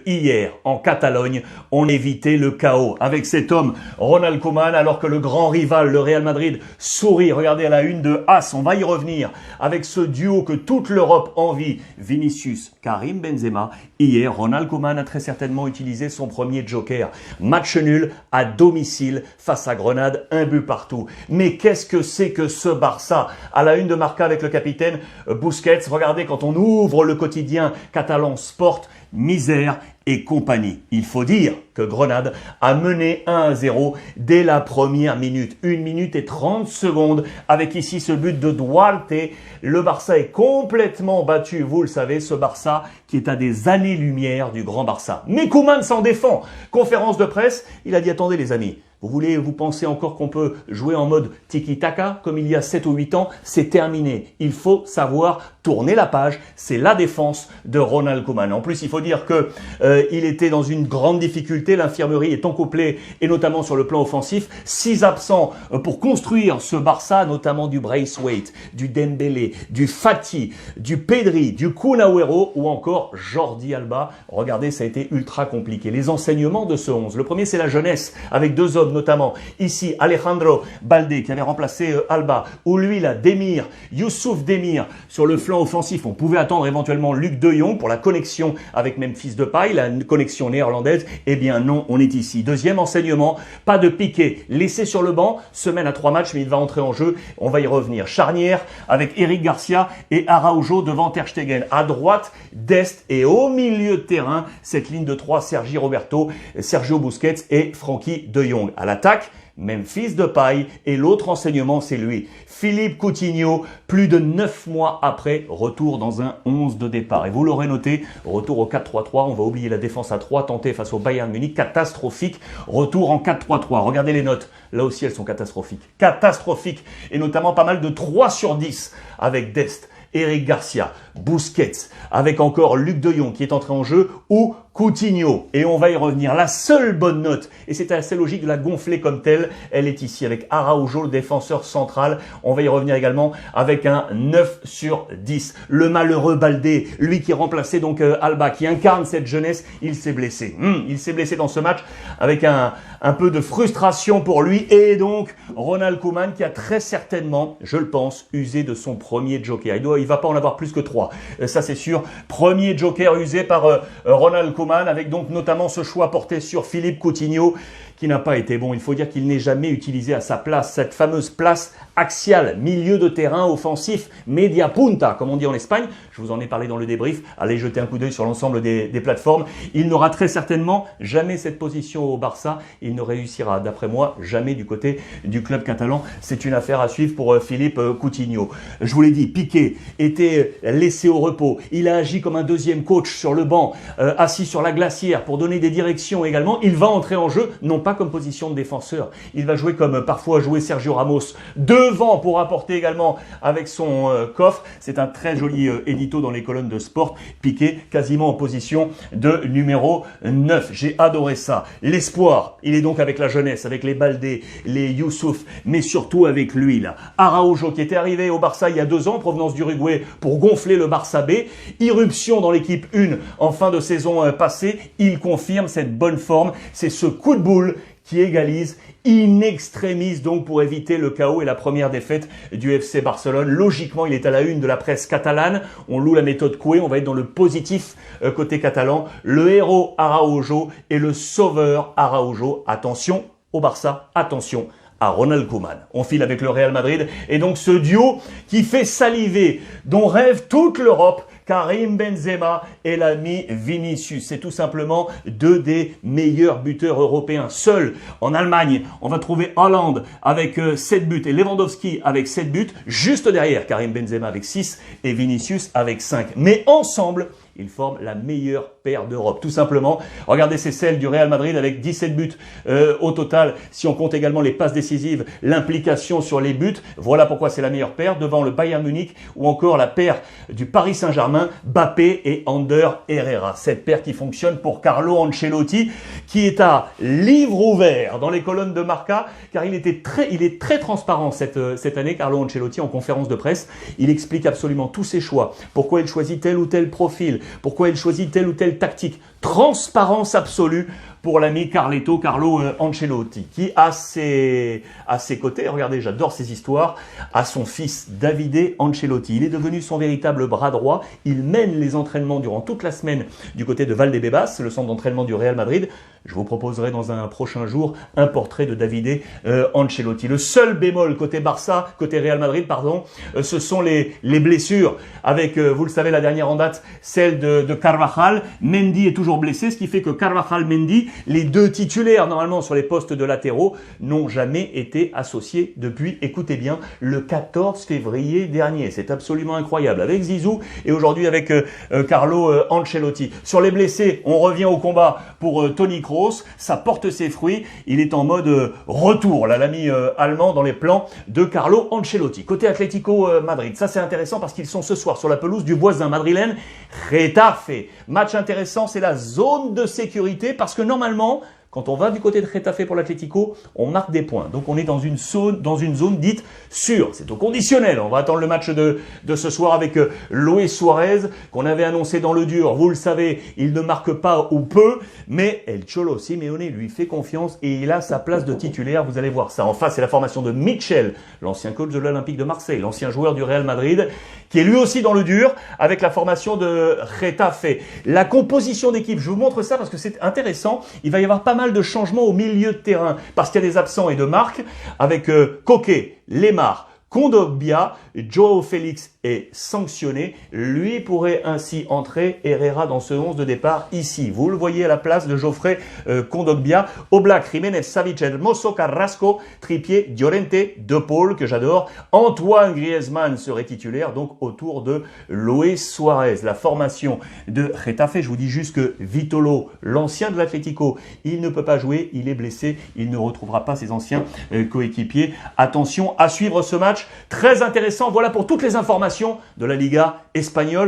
hier en Catalogne, on évitait le chaos avec cet homme Ronald Koeman, alors que le grand rival, le Real Madrid, sourit. Regardez à la une de AS, on va y revenir avec ce duo que toute l'Europe envie, Vinicius, Karim Benzema. Hier, Ronald Koeman a très certainement utilisé son premier joker. Match nul à domicile face à Grenade, un but partout. Mais qu'est-ce que c'est que ce Barça? À la une de Marca avec le capitaine Busquets. Regardez quand on ouvre le quotidien catalan Sport, misère et compagnie. Il faut dire que Grenade a mené 1-0 dès la première minute. 1 minute et 30 secondes avec ici ce but de Duarte. Le Barça est complètement battu. Vous le savez, ce Barça qui est à des années-lumière du grand Barça. Mais Koeman s'en défend. Conférence de presse, il a dit « Attendez les amis, vous pensez encore qu'on peut jouer en mode tiki-taka comme il y a 7 ou 8 ans? C'est terminé. Il faut savoir tourner la page. C'est la défense de Ronald Koeman. En plus, il faut dire que il était dans une grande difficulté. L'infirmerie est en complet et notamment sur le plan offensif. 6 absents pour construire ce Barça, notamment du Braithwaite, du Dembélé, du Fati, du Pedri, du Kun Agüero ou encore Jordi Alba. Regardez, ça a été ultra compliqué. Les enseignements de ce 11. Le premier, c'est la jeunesse avec 2 hommes notamment. Ici, Alejandro Balde qui avait remplacé Alba. Ou lui, là, Demir, Youssouf Demir sur le flanc offensif. On pouvait attendre éventuellement Luc de Jong pour la connexion avec Memphis Depay, la connexion néerlandaise. Eh bien non, on est ici. Deuxième enseignement, pas de Piqué. Laissé sur le banc, semaine à 3 matchs, mais il va entrer en jeu. On va y revenir. Charnière avec Eric Garcia et Araujo devant Ter Stegen. À droite, Dest et au milieu de terrain, cette ligne de 3, Sergi Roberto, Sergio Busquets et Frenkie de Jong. À l'attaque, Memphis Depay et l'autre enseignement, c'est lui. Philippe Coutinho, plus de 9 mois après, retour dans un 11 de départ. Et vous l'aurez noté, retour au 4-3-3. On va oublier la défense à 3 tentée face au Bayern Munich. Catastrophique. Retour en 4-3-3. Regardez les notes. Là aussi, elles sont catastrophiques. Catastrophiques. Et notamment pas mal de 3 sur 10 avec Dest, Eric Garcia, Busquets, avec encore Luc de Jong qui est entré en jeu, ou Coutinho. Et on va y revenir. La seule bonne note, et c'est assez logique de la gonfler comme telle, elle est ici avec Araujo, le défenseur central. On va y revenir également avec un 9 sur 10. Le malheureux Baldé, lui qui remplaçait donc Alba, qui incarne cette jeunesse, il s'est blessé. Il s'est blessé dans ce match avec un peu de frustration pour lui. Et donc, Ronald Koeman qui a très certainement, je le pense, usé de son premier joker. Il va pas en avoir plus que 3. Ça c'est sûr. Premier joker usé par Ronald Koeman, avec donc notamment ce choix porté sur Philippe Coutinho qui n'a pas été bon. Il faut dire qu'il n'est jamais utilisé à sa place, cette fameuse place axiale, milieu de terrain offensif, media punta, comme on dit en Espagne. Je vous en ai parlé dans le débrief. Allez jeter un coup d'œil sur l'ensemble des plateformes. Il n'aura très certainement jamais cette position au Barça. Il ne réussira, d'après moi, jamais du côté du club catalan. C'est une affaire à suivre pour Philippe Coutinho. Je vous l'ai dit, Piqué était laissé au repos. Il a agi comme un deuxième coach sur le banc, assis sur la glacière pour donner des directions également. Il va entrer en jeu, non pas comme position de défenseur. Il va jouer comme parfois joué Sergio Ramos devant pour apporter également avec son coffre. C'est un très joli édito dans les colonnes de Sport. Piqué quasiment en position de numéro 9. J'ai adoré ça. L'espoir, il est donc avec la jeunesse, avec les Baldé, les Youssouf, mais surtout avec lui là. Araujo qui était arrivé au Barça il y a 2 ans, provenance d'Uruguay, pour gonfler le Barça B. Irruption dans l'équipe 1 en fin de saison passée. Il confirme cette bonne forme. C'est ce coup de boule qui égalise in extremis donc pour éviter le chaos et la première défaite du FC Barcelone. Logiquement, il est à la une de la presse catalane. On loue la méthode Coué, on va être dans le positif côté catalan. Le héros Araujo et le sauveur Araujo. Attention au Barça, attention à Ronald Koeman. On file avec le Real Madrid et donc ce duo qui fait saliver, dont rêve toute l'Europe, Karim Benzema et l'ami Vinicius. C'est tout simplement 2 des meilleurs buteurs européens. Seul en Allemagne, on va trouver Haaland avec 7 buts et Lewandowski avec 7 buts. Juste derrière, Karim Benzema avec 6 et Vinicius avec 5. Mais ensemble, ils forment la meilleure paire d'Europe, tout simplement. Regardez, c'est celle du Real Madrid avec 17 buts au total. Si on compte également les passes décisives, l'implication sur les buts, voilà pourquoi c'est la meilleure paire devant le Bayern Munich ou encore la paire du Paris Saint-Germain, Mbappé et Ander Herrera. Cette paire qui fonctionne pour Carlo Ancelotti, qui est à livre ouvert dans les colonnes de Marca, car il est très transparent cette année, Carlo Ancelotti, en conférence de presse. Il explique absolument tous ses choix, pourquoi il choisit tel ou tel profil, pourquoi il choisit telle ou telle tactique. Transparence absolue pour l'ami Carlo Ancelotti, qui à ses côtés, regardez, j'adore ces histoires, a son fils Davide Ancelotti. Il est devenu son véritable bras droit. Il mène les entraînements durant toute la semaine du côté de Valdebebas, le centre d'entraînement du Real Madrid. Je vous proposerai dans un prochain jour un portrait de Davide Ancelotti. Le seul bémol côté Barça, côté Real Madrid, pardon, ce sont les blessures. Avec, vous le savez, la dernière en date, celle de Carvajal. Mendy est toujours blessé, ce qui fait que Carvajal, Mendy, les deux titulaires normalement sur les postes de latéraux, n'ont jamais été associés depuis, écoutez bien, le 14 février dernier. C'est absolument incroyable. Avec Zizou et aujourd'hui avec Carlo Ancelotti. Sur les blessés, on revient au combat pour Toni Kroos. Ça porte ses fruits. Il est en mode retour, là, l'ami allemand, dans les plans de Carlo Ancelotti. Côté Atlético Madrid, ça c'est intéressant parce qu'ils sont ce soir sur la pelouse du voisin madrilène, Getafe. Match intéressant, c'est la zone de sécurité parce que normalement, quand on va du côté de Getafe pour l'Atlético, on marque des points. Donc on est dans une zone dite sûre. C'est au conditionnel. On va attendre le match de ce soir avec Luis Suarez, qu'on avait annoncé dans le dur. Vous le savez, il ne marque pas ou peu, mais El Cholo Simeone lui fait confiance et il a sa place de titulaire. Vous allez voir ça. En face, c'est la formation de Mitchell, l'ancien coach de l'Olympique de Marseille, l'ancien joueur du Real Madrid, qui est lui aussi dans le dur avec la formation de Getafe. La composition d'équipe, je vous montre ça parce que c'est intéressant. Il va y avoir pas mal de changements au milieu de terrain parce qu'il y a des absents et de marques avec Koke, Lemar, Kondogbia, Joao Félix est sanctionné. Lui pourrait ainsi entrer Herrera dans ce 11 de départ ici. Vous le voyez à la place de Geoffrey Kondogbia. Oblak, Jiménez, Savic, Hermoso, Carrasco, Trippier, Llorente, De Paul, que j'adore. Antoine Griezmann serait titulaire, donc autour de Luis Suarez. La formation de Getafe, je vous dis juste que Vitolo, l'ancien de l'Atlético, il ne peut pas jouer, il est blessé, il ne retrouvera pas ses anciens coéquipiers. Attention à suivre ce match. Très intéressant. Voilà pour toutes les informations de la Liga espagnole.